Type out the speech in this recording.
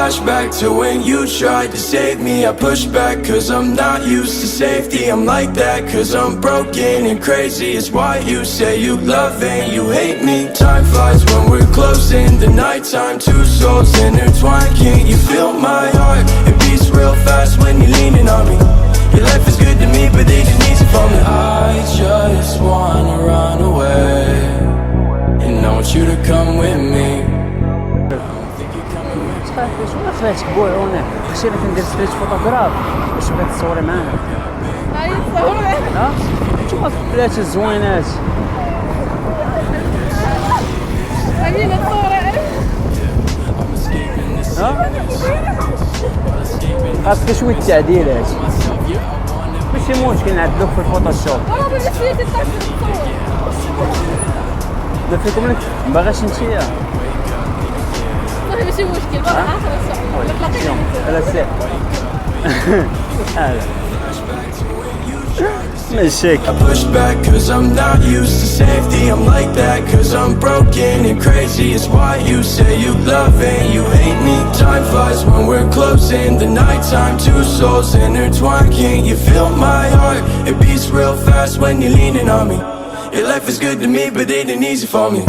flashback to when you tried to save me. I push back cause I'm not used to safety. I'm like that cause I'm broken and crazy. It's why you say you love and you hate me. Time flies when we're close in the nighttime. Two souls intertwined. Can't you feel my heart? It beats real fast when you're leaning on me. Your life is good to me but it ain't easy for me. I just wanna run away and I want you to come with me. شنو خلاتك بوعونك؟ ماشي انا كندير ستريت فوتوغراف باش بغيت تصوري معانا. هاي تصوري. ها؟ نتوما في البلاد الزوينات. امينه تصوري. ها؟ خاصك شويه التعديلات. ماشي مشكل نعدلوك في الفوتوشوب. والله بغيت شويه تصور. درت لكم لك باغاش نتيا. صافي ماشي مشكل باغا عارفه الصور. لا سير. هذا. ماشي. I push back cause I'm not used to safety. I'm like that cause I'm broken and crazy. It's why you say you love and you hate me. Time flies when we're close in the nighttime. Two souls intertwined. Can't you feel my heart? It beats real fast when you're leaning on me. Your life is good to me but it ain't easy for me.